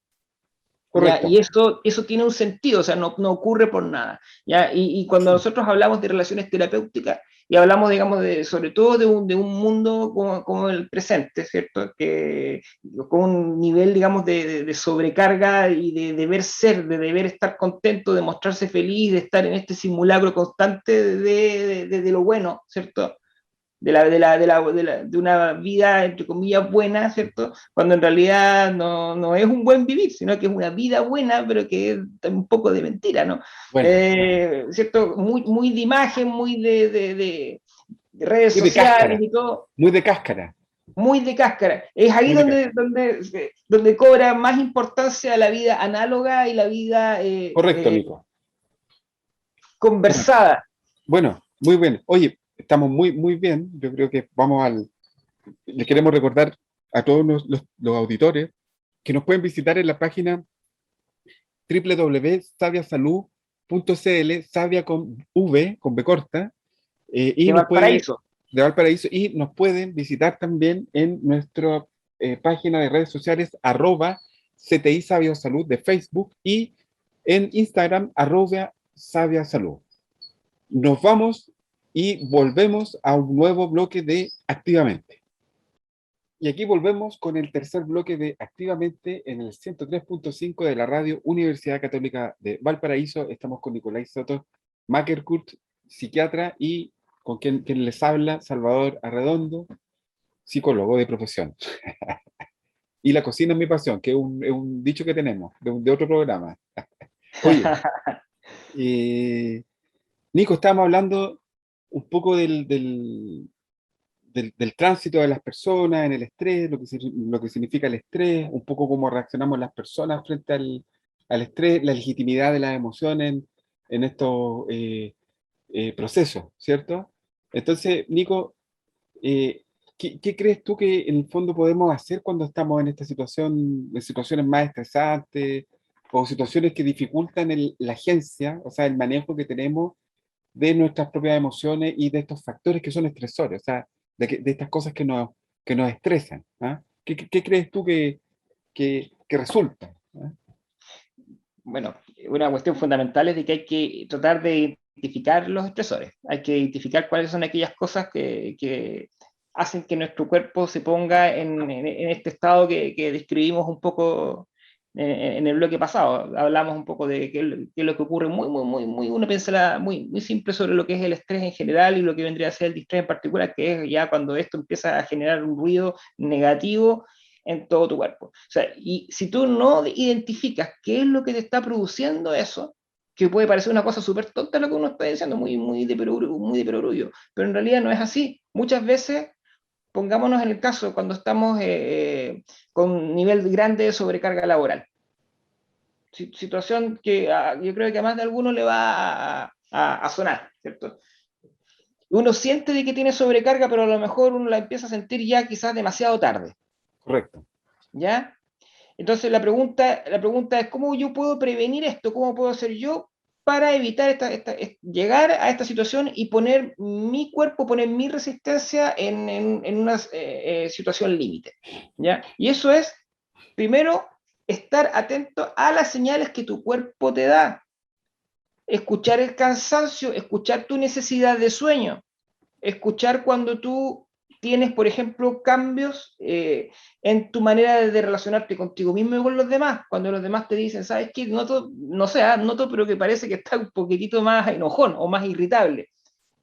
Speaker 2: Correcto.
Speaker 3: Y eso tiene un sentido, o sea, no ocurre por nada. ¿Ya? Y cuando nosotros hablamos de relaciones terapéuticas, y hablamos, digamos, sobre todo de un mundo como el presente, ¿cierto? Que, con un nivel, digamos, de sobrecarga y de deber ser, de deber estar contento, de mostrarse feliz, de estar en este simulacro constante de lo bueno, ¿cierto? De una vida, entre comillas, buena, ¿cierto? Cuando en realidad no es un buen vivir, sino que es una vida buena, pero que es un poco de mentira, ¿no?
Speaker 2: Bueno,
Speaker 3: ¿Cierto? Muy de imagen, muy de redes
Speaker 2: muy de
Speaker 3: sociales
Speaker 2: cáscara,
Speaker 3: y todo,
Speaker 2: muy de cáscara,
Speaker 3: muy de cáscara. Es ahí
Speaker 2: muy de cáscara.
Speaker 3: donde cobra más importancia la vida análoga y la vida
Speaker 2: Correcto, Nico. Bueno,
Speaker 3: conversada.
Speaker 2: bueno, muy bien. Oye, estamos muy bien. Yo creo que le queremos recordar a todos los auditores que nos pueden visitar en la página www.saviasalud.cl, Savia con V, con B corta, y
Speaker 3: De
Speaker 2: nos puede,
Speaker 3: Valparaíso.
Speaker 2: de Valparaíso, y nos pueden visitar también en nuestra página de redes sociales, @CTI Sabia Salud de Facebook y en Instagram, @SaviaSalud. Nos vamos y volvemos a un nuevo bloque de Activamente. Y aquí volvemos con el tercer bloque de Activamente en el 103.5 de la radio Universidad Católica de Valparaíso. Estamos con Nicolás Soto Mackerkurt, psiquiatra, y con quien les habla, Salvador Arredondo. psicólogo de profesión. Y la cocina es mi pasión, que es un dicho que tenemos de otro programa. Oye, Nico, estábamos hablando un poco del tránsito de las personas en el estrés, lo que significa el estrés, un poco cómo reaccionamos las personas frente al estrés, la legitimidad de las emociones en estos procesos, ¿cierto? Entonces, Nico, eh, ¿qué crees tú que en el fondo podemos hacer cuando estamos en esta situación, en situaciones más estresantes o situaciones que dificultan la agencia, o sea, el manejo que tenemos de nuestras propias emociones y de estos factores que son estresores, o sea, de estas cosas que nos estresan? ¿Ah? ¿Qué crees tú que resulta? ¿Ah?
Speaker 3: Bueno, una cuestión fundamental es de que hay que tratar de identificar los estresores. Hay que identificar cuáles son aquellas cosas que hacen que nuestro cuerpo se ponga en este estado que describimos un poco en el bloque pasado. Hablamos un poco de qué es lo que ocurre, una pincelada muy simple sobre lo que es el estrés en general y lo que vendría a ser el distrés en particular, que es ya cuando esto empieza a generar un ruido negativo en todo tu cuerpo. O sea, y si tú no identificas qué es lo que te está produciendo eso, que puede parecer una cosa súper tonta lo que uno está diciendo, muy de perogrullo, pero en realidad no es así. Muchas veces, pongámonos en el caso cuando estamos con un nivel grande de sobrecarga laboral. Situación que yo creo que a más de alguno le va a sonar, ¿cierto? Uno siente de que tiene sobrecarga, pero a lo mejor uno la empieza a sentir ya quizás demasiado tarde.
Speaker 2: Correcto.
Speaker 3: ¿Ya? Entonces la pregunta es, ¿cómo yo puedo prevenir esto? ¿Cómo puedo hacer yo para evitar llegar a esta situación y poner mi cuerpo, poner mi resistencia en una situación límite? ¿Ya? Y eso es, primero, estar atento a las señales que tu cuerpo te da. Escuchar el cansancio, escuchar tu necesidad de sueño, escuchar cuando tú tienes, por ejemplo, cambios en tu manera de relacionarte contigo mismo y con los demás. Cuando los demás te dicen, ¿sabes qué? Noto, no sé, noto, pero que parece que está un poquitito más enojón o más irritable.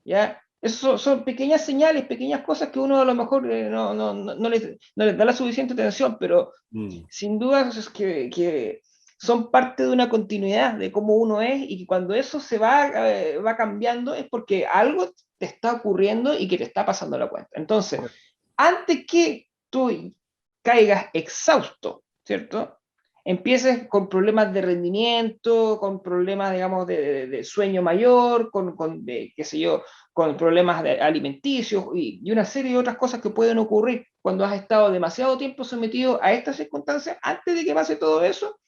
Speaker 3: ¿Ya? Eso son pequeñas señales, pequeñas cosas que uno a lo mejor no les da la suficiente atención, pero sin duda es que son parte de una continuidad de cómo uno es y que cuando eso va cambiando es porque algo te está ocurriendo y que te está pasando la cuenta. Entonces, antes que tú caigas exhausto, ¿cierto? Empieces con problemas de rendimiento, con problemas, digamos, de sueño mayor, qué sé yo, con problemas alimenticios y una serie de otras cosas que pueden ocurrir cuando has estado demasiado tiempo sometido a estas circunstancias. Antes de que pase todo eso,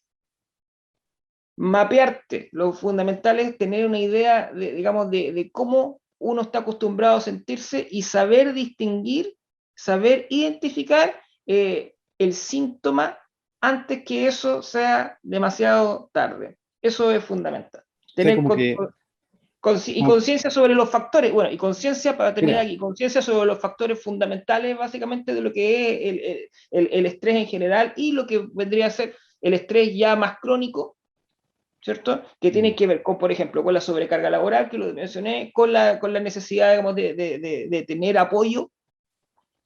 Speaker 3: mapearte. Lo fundamental es tener una idea, digamos, de cómo uno está acostumbrado a sentirse y saber distinguir, saber identificar el síntoma antes que eso sea demasiado tarde. Eso es fundamental.
Speaker 2: O sea,
Speaker 3: Tener y conciencia sobre los factores, bueno, y conciencia para tener
Speaker 2: mira,
Speaker 3: aquí, conciencia sobre los factores fundamentales básicamente de lo que es el estrés en general y lo que vendría a ser el estrés ya más crónico, ¿cierto? Que tiene que ver con, por ejemplo, con la sobrecarga laboral, que lo mencioné, con la necesidad, digamos, de tener apoyo,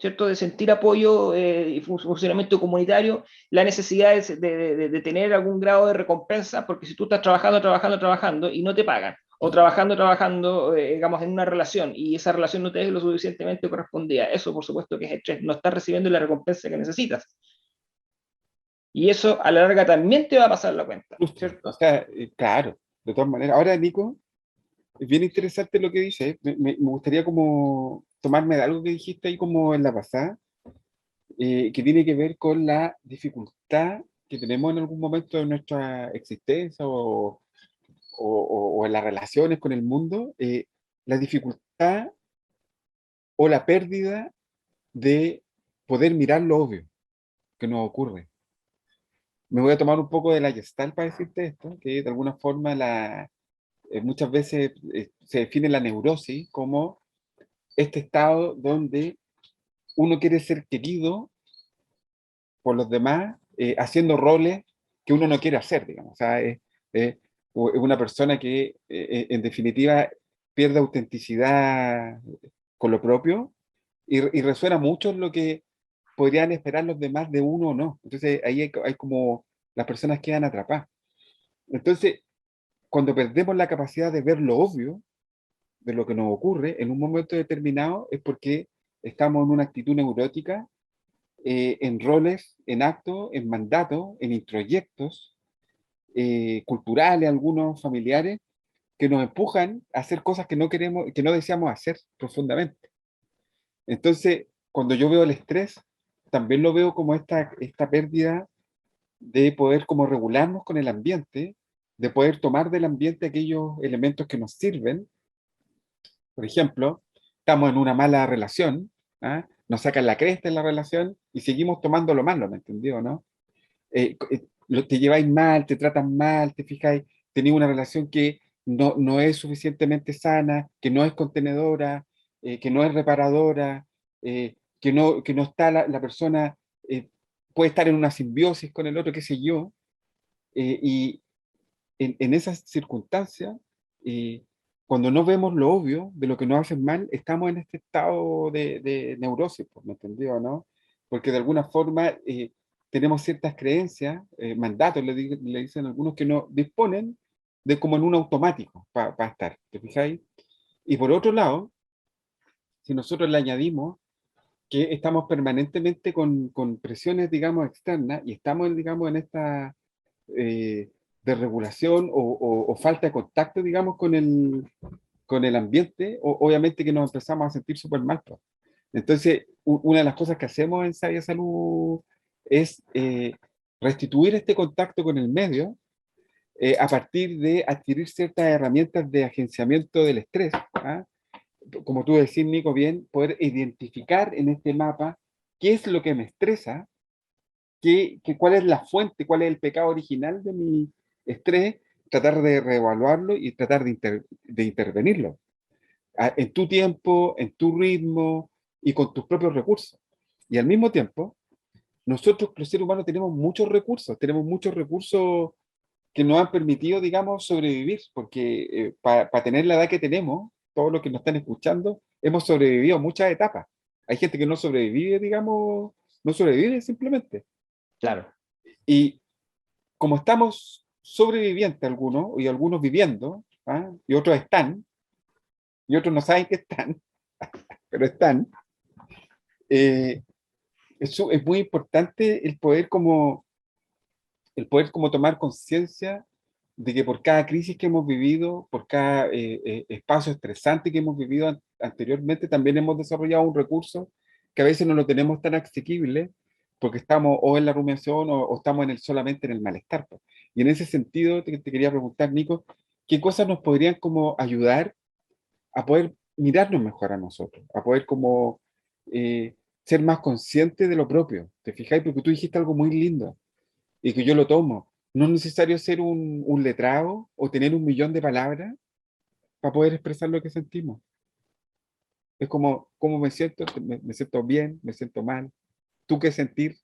Speaker 3: ¿cierto? De sentir apoyo y funcionamiento comunitario, la necesidad de tener algún grado de recompensa, porque si tú estás trabajando y no te pagan, o trabajando, digamos, en una relación y esa relación no te es lo suficientemente correspondida, eso por supuesto que es estrés, no estás recibiendo la recompensa que necesitas. Y eso a la larga también te va a pasar la cuenta,
Speaker 2: o
Speaker 3: ¿cierto?
Speaker 2: sea, claro, de todas maneras. Ahora, Nico, es bien interesante lo que dices. Me gustaría como tomarme de algo que dijiste ahí como en la pasada, que tiene que ver con la dificultad que tenemos en algún momento de nuestra existencia o en las relaciones con el mundo, la dificultad o la pérdida de poder mirar lo obvio que nos ocurre. Me voy a tomar un poco de la Gestalt para decirte esto, que de alguna forma muchas veces se define la neurosis como este estado donde uno quiere ser querido por los demás, haciendo roles que uno no quiere hacer, digamos. O sea, es una persona que en definitiva pierde autenticidad con lo propio y resuena mucho lo que podrían esperar los demás de uno o no. Entonces ahí hay como las personas quedan atrapadas. Entonces, cuando perdemos la capacidad de ver lo obvio de lo que nos ocurre en un momento determinado, es porque estamos en una actitud neurótica, en roles, en actos, en mandatos, en introyectos culturales, algunos familiares, que nos empujan a hacer cosas que no queremos, que no deseamos hacer profundamente. Entonces, cuando yo veo el estrés, también lo veo como esta pérdida de poder como regularnos con el ambiente, de poder tomar del ambiente aquellos elementos que nos sirven. Por ejemplo, estamos en una mala relación, ¿ah? Nos sacan la cresta en la relación y seguimos tomando lo malo, ¿me entendió, no? Te lleváis mal, te tratan mal, te fijáis, tenéis una relación que no es suficientemente sana, que no es contenedora, que no es reparadora, que no está la persona, puede estar en una simbiosis con el otro, qué sé yo, y en esas circunstancias, eh, cuando no vemos lo obvio de lo que nos hacen mal, estamos en este estado de neurosis, pues, ¿me entendió, no? Porque de alguna forma tenemos ciertas creencias, mandatos, le dicen algunos, que no disponen de como en un automático para estar, ¿te fijáis? Y por otro lado, si nosotros le añadimos que estamos permanentemente con presiones, digamos, externas y estamos, digamos, en esta de regulación o falta de contacto, digamos, con el ambiente, obviamente que nos empezamos a sentir súper mal, pues. Entonces, una de las cosas que hacemos en Sabia Salud es restituir este contacto con el medio a partir de adquirir ciertas herramientas de agenciamiento del estrés. ¿Ah? Como tú decís, Nico, bien, poder identificar en este mapa qué es lo que me estresa, cuál es la fuente, cuál es el pecado original de mi estrés, tratar de reevaluarlo y tratar de intervenirlo en tu tiempo, en tu ritmo y con tus propios recursos. Y al mismo tiempo, nosotros los seres humanos tenemos muchos recursos que nos han permitido, digamos, sobrevivir, porque para tener la edad que tenemos, todos los que nos están escuchando, hemos sobrevivido a muchas etapas. Hay gente que no sobrevive, digamos, no sobrevive simplemente.
Speaker 3: Claro.
Speaker 2: Y como estamos sobrevivientes algunos, y algunos viviendo, ¿ah? Y otros están, y otros no saben que están, pero están, eh, es muy importante el poder como tomar conciencia de que por cada crisis que hemos vivido, por cada espacio estresante que hemos vivido anteriormente, también hemos desarrollado un recurso que a veces no lo tenemos tan asequible porque estamos o en la rumiación o estamos solamente en el malestar, pues. Y en ese sentido te quería preguntar, Nico, ¿qué cosas nos podrían como ayudar a poder mirarnos mejor a nosotros, a poder como ser más conscientes de lo propio? ¿Te fijáis? Porque tú dijiste algo muy lindo y que yo lo tomo. No es necesario ser un letrado o tener 1 millón de palabras para poder expresar lo que sentimos. Es como, ¿cómo me siento? Me siento bien, me siento mal. ¿Tú qué sentir?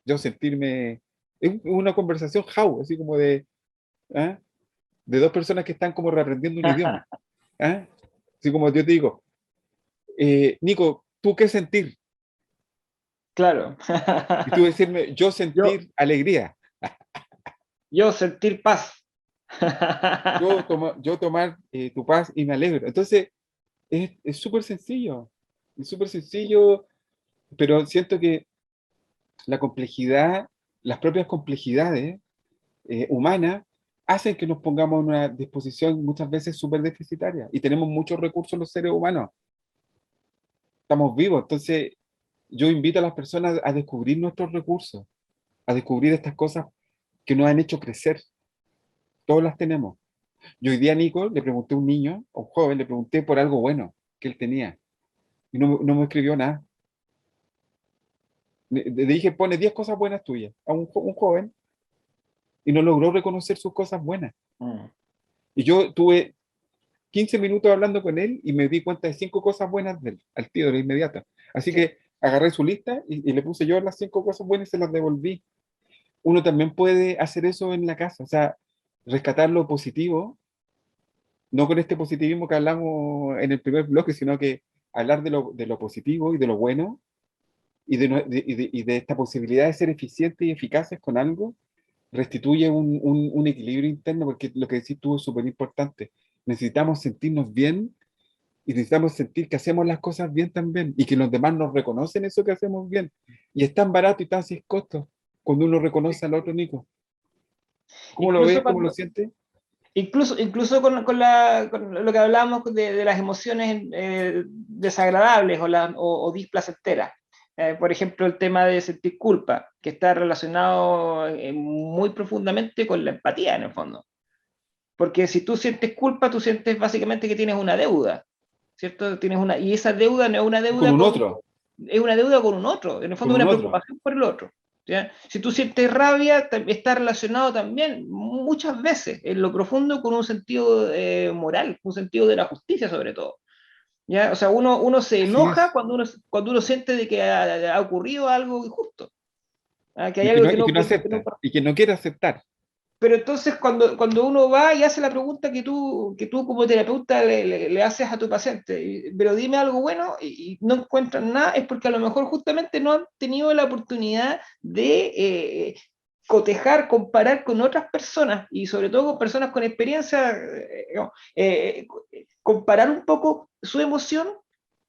Speaker 2: Yo sentirme... Es una conversación así como ¿ah? De dos personas que están como reaprendiendo un idioma. ¿Ah? Así como yo te digo, Nico, ¿tú qué sentir?
Speaker 3: Claro.
Speaker 2: Y tú decirme, yo
Speaker 3: Yo,
Speaker 2: sentir alegría.
Speaker 3: yo sentir paz.
Speaker 2: Yo tomar tu paz y me alegro. Entonces, es súper sencillo. Es súper sencillo, pero siento que la complejidad, las propias complejidades humanas, hacen que nos pongamos en una disposición muchas veces súper deficitaria. Y tenemos muchos recursos los seres humanos. Estamos vivos. Entonces, yo invito a las personas a descubrir nuestros recursos, a descubrir estas cosas que nos han hecho crecer. Todos las tenemos. Yo hoy día, Nico, le pregunté a un niño, a un joven, le pregunté por algo bueno que él tenía. Y no me escribió nada. Le dije, pone 10 cosas buenas tuyas a un joven y no logró reconocer sus cosas buenas.
Speaker 3: Mm.
Speaker 2: Y yo tuve 15 minutos hablando con él y me di cuenta de 5 cosas buenas de él, al tiro, de inmediato. Así
Speaker 3: Sí.
Speaker 2: que agarré su lista y le puse yo las 5 cosas buenas y se las devolví. Uno también puede hacer eso en la casa, o sea, rescatar lo positivo, no con este positivismo que hablamos en el primer bloque, sino que hablar de lo positivo y de lo bueno y de esta posibilidad de ser eficientes y eficaces con algo, restituye un equilibrio interno, porque lo que decís tú es súper importante. Necesitamos sentirnos bien y necesitamos sentir que hacemos las cosas bien también y que los demás nos reconocen eso que hacemos bien. Y es tan barato y tan sin costo cuando uno reconoce al otro, Nico. ¿Cómo lo ves?
Speaker 3: Incluso
Speaker 2: ¿Cómo lo
Speaker 3: cuando,
Speaker 2: sientes?
Speaker 3: incluso con lo que hablábamos de las emociones desagradables o displacenteras. Por ejemplo, el tema de sentir culpa, que está relacionado muy profundamente con la empatía en el fondo. Porque si tú sientes culpa, tú sientes básicamente que tienes una deuda, ¿cierto? Y esa deuda no es una
Speaker 2: Con
Speaker 3: deuda
Speaker 2: un otro,
Speaker 3: es una deuda con un otro, en el
Speaker 2: con
Speaker 3: fondo es
Speaker 2: un
Speaker 3: una
Speaker 2: otro.
Speaker 3: preocupación por el otro. ¿Ya? Si tú sientes rabia, está relacionado también muchas veces en lo profundo con un sentido moral, un sentido de la justicia sobre todo. ¿Ya? O sea, uno se
Speaker 2: Así
Speaker 3: enoja
Speaker 2: es.
Speaker 3: cuando uno siente de que ha ocurrido algo injusto, que hay
Speaker 2: Y que
Speaker 3: algo
Speaker 2: no, y que no
Speaker 3: que no.
Speaker 2: acepta, y que no quiere aceptar.
Speaker 3: Pero entonces cuando uno va y hace la pregunta que tú como terapeuta le haces a tu paciente, pero dime algo bueno y no encuentran nada, es porque a lo mejor justamente no han tenido la oportunidad de cotejar, comparar con otras personas y sobre todo con personas con experiencia, digamos, comparar un poco su emoción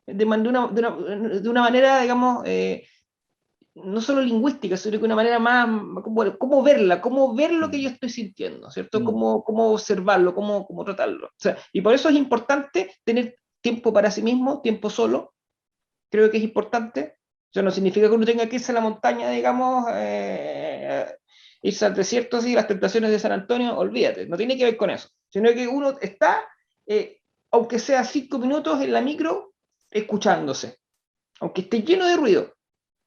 Speaker 3: de una manera, digamos, no solo lingüística, sino que una manera más, cómo verla, cómo ver lo que
Speaker 2: Mm.
Speaker 3: yo estoy sintiendo, ¿cierto?
Speaker 2: Mm.
Speaker 3: Cómo observarlo, cómo tratarlo. O sea, y por eso es importante tener tiempo para sí mismo, tiempo solo, creo que es importante. Eso no significa que uno tenga que irse a la montaña, digamos, irse al desierto, así, las tentaciones de San Antonio, olvídate, no tiene que ver con eso, sino que uno está, aunque sea 5 minutos en la micro, escuchándose, aunque esté lleno de ruido,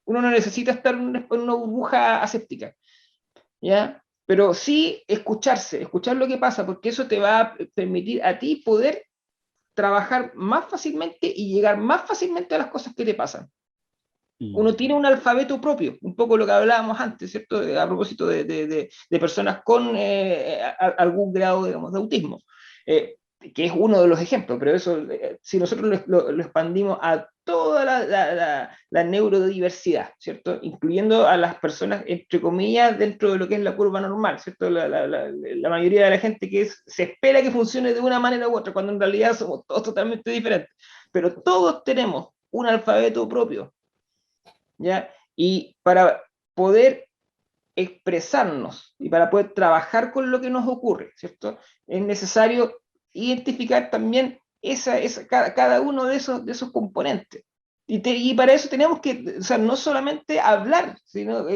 Speaker 3: uno no necesita estar en una burbuja aséptica, ¿ya? Pero sí escucharse, escuchar lo que pasa, porque eso te va a permitir a ti poder trabajar más fácilmente y llegar más fácilmente a las cosas que te pasan. Uno
Speaker 2: Mm.
Speaker 3: tiene un alfabeto propio, un poco lo que hablábamos antes, ¿cierto? A propósito de personas con algún grado, digamos, de autismo, que es uno de los ejemplos, pero eso, si nosotros lo expandimos a toda la neurodiversidad, ¿cierto? Incluyendo a las personas, entre comillas, dentro de lo que es la curva normal, ¿cierto? La mayoría de la gente se espera que funcione de una manera u otra, cuando en realidad somos todos totalmente diferentes, pero todos tenemos un alfabeto propio, ¿ya? Y para poder expresarnos y para poder trabajar con lo que nos ocurre, ¿cierto? Es necesario identificar también cada uno de esos componentes. Y para eso tenemos que, o sea, no solamente hablar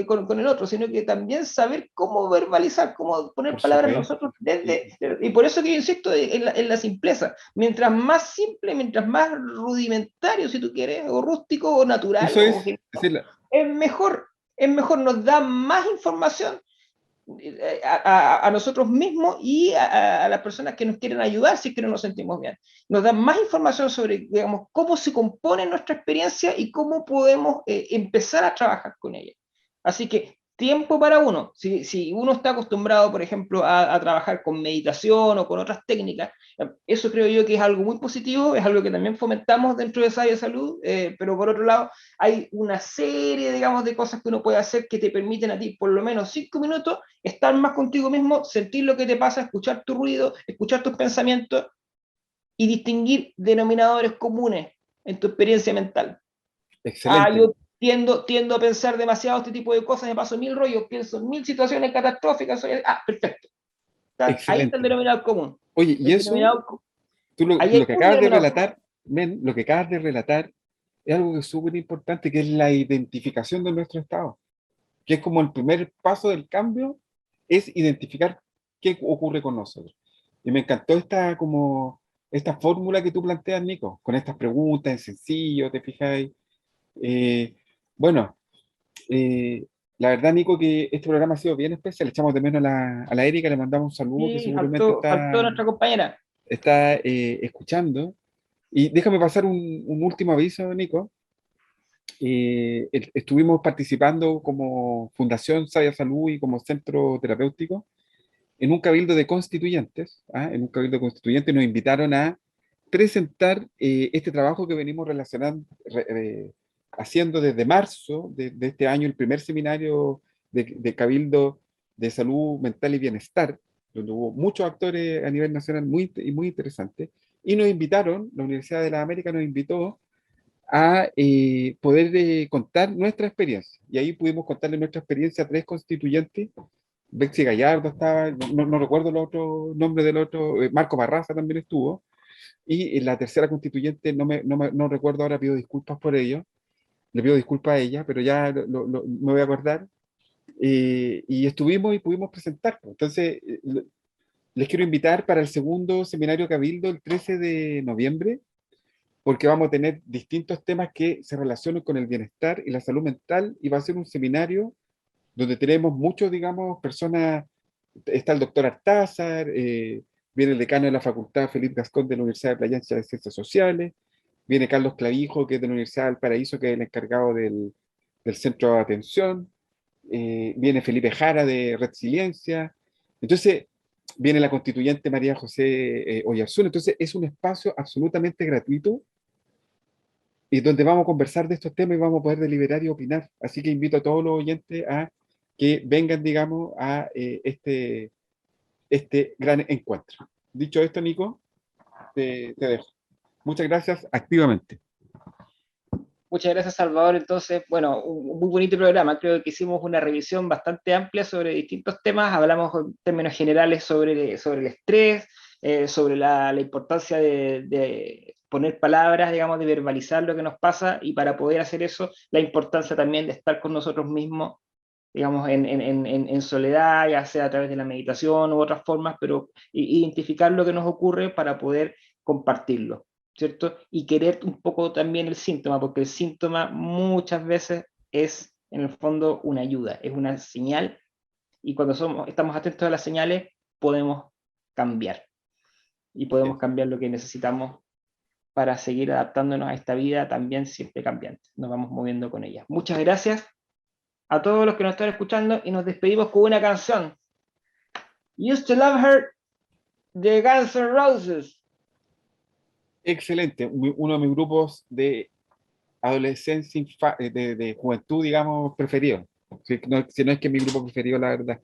Speaker 3: con el otro, sino que también saber cómo verbalizar, cómo poner
Speaker 2: Por
Speaker 3: palabras
Speaker 2: supuesto.
Speaker 3: nosotros
Speaker 2: Y,
Speaker 3: y por eso que yo insisto en la simpleza. Mientras más simple, mientras más rudimentario, si tú quieres, o rústico, o natural,
Speaker 2: eso
Speaker 3: o
Speaker 2: es decir,
Speaker 3: es mejor, nos da más información a nosotros mismos y a las personas que nos quieren ayudar si es que no nos sentimos bien. Nos da más información sobre, digamos, cómo se compone nuestra experiencia y cómo podemos empezar a trabajar con ella. Así que tiempo para uno. Si uno está acostumbrado, por ejemplo, a trabajar con meditación o con otras técnicas, eso creo yo que es algo muy positivo, es algo que también fomentamos dentro de Sabia Salud, pero por otro lado, hay una serie, digamos, de cosas que uno puede hacer que te permiten a ti, por lo menos 5 minutos, estar más contigo mismo, sentir lo que te pasa, escuchar tu ruido, escuchar tus pensamientos y distinguir denominadores comunes en tu experiencia mental.
Speaker 2: excelente.
Speaker 3: Yo tiendo a pensar demasiado este tipo de cosas, me paso mil rollos, pienso en mil situaciones catastróficas, perfecto. Ahí está el
Speaker 2: Excelente.
Speaker 3: denominador común.
Speaker 2: Oye, y
Speaker 3: El
Speaker 2: eso,
Speaker 3: denominador,
Speaker 2: tú
Speaker 3: ahí
Speaker 2: lo
Speaker 3: hay
Speaker 2: que
Speaker 3: un
Speaker 2: acabas de
Speaker 3: denominador común.
Speaker 2: relatar, men, lo que acabas de relatar es algo que es súper importante, que es la identificación de nuestro estado, que es como el primer paso del cambio, es identificar qué ocurre con nosotros. Y me encantó esta fórmula que tú planteas, Nico, con estas preguntas en sencillo, ¿te fijáis? Eh, bueno, eh, la verdad, Nico, que este programa ha sido bien especial. Echamos de menos a la Erika, le mandamos un saludo que
Speaker 3: Sí,
Speaker 2: seguramente
Speaker 3: faltó nuestra compañera.
Speaker 2: está escuchando. Y déjame pasar un último aviso, Nico. Estuvimos participando como Fundación Sabia Salud y como centro terapéutico en un cabildo de constituyentes. ¿Ah? En un cabildo constituyente nos invitaron a presentar este trabajo que venimos haciendo desde marzo de este año, el primer seminario de Cabildo de Salud Mental y Bienestar, donde hubo muchos actores a nivel nacional muy interesantes, y nos invitaron, la Universidad de las Américas nos invitó a poder contar nuestra experiencia. Y ahí pudimos contarle nuestra experiencia a 3 constituyentes. Betsy Gallardo estaba, no recuerdo el otro nombre del otro, Marco Barraza también estuvo, y la tercera constituyente, no recuerdo ahora, pido disculpas por ello, le pido disculpas a ella, pero ya me voy a acordar, y estuvimos y pudimos presentar. Entonces, les quiero invitar para el segundo seminario Cabildo el 13 de noviembre, porque vamos a tener distintos temas que se relacionan con el bienestar y la salud mental, y va a ser un seminario donde tenemos muchos, digamos, personas. Está el doctor Artázar, viene el decano de la facultad, Felipe Gascón, de la Universidad de Playa Ancha de Ciencias Sociales, viene Carlos Clavijo, que es de la Universidad del Paraíso, que es el encargado del centro de atención, viene Felipe Jara de Resiliencia, entonces viene la constituyente María José Oyarzún. Entonces es un espacio absolutamente gratuito y donde vamos a conversar de estos temas y vamos a poder deliberar y opinar. Así que invito a todos los oyentes a que vengan, digamos, a este gran encuentro. Dicho esto, Nico, te dejo. Muchas gracias, activamente.
Speaker 3: Muchas gracias, Salvador. Entonces, bueno, un muy bonito programa. Creo que hicimos una revisión bastante amplia sobre distintos temas. Hablamos en términos generales sobre el estrés, sobre la importancia de poner palabras, digamos, de verbalizar lo que nos pasa, y para poder hacer eso, la importancia también de estar con nosotros mismos, digamos, en soledad, ya sea a través de la meditación u otras formas, pero identificar lo que nos ocurre para poder compartirlo, ¿cierto? Y querer un poco también el síntoma, porque el síntoma muchas veces es, en el fondo, una ayuda, es una señal, y cuando estamos atentos a las señales, podemos cambiar, y podemos cambiar lo que necesitamos para seguir adaptándonos a esta vida también siempre cambiante. Nos vamos moviendo con ella. Muchas gracias a todos los que nos están escuchando, y nos despedimos con una canción. Used to Love Her, de Guns N' Roses.
Speaker 2: Excelente, uno de mis grupos de adolescencia, de juventud, digamos, preferido. Si no es que es mi grupo preferido, la verdad.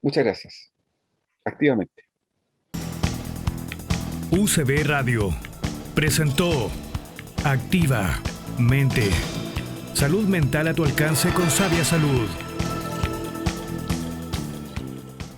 Speaker 2: Muchas gracias. Activamente.
Speaker 1: UCB Radio presentó Activa Mente. Salud mental a tu alcance con Sabia Salud.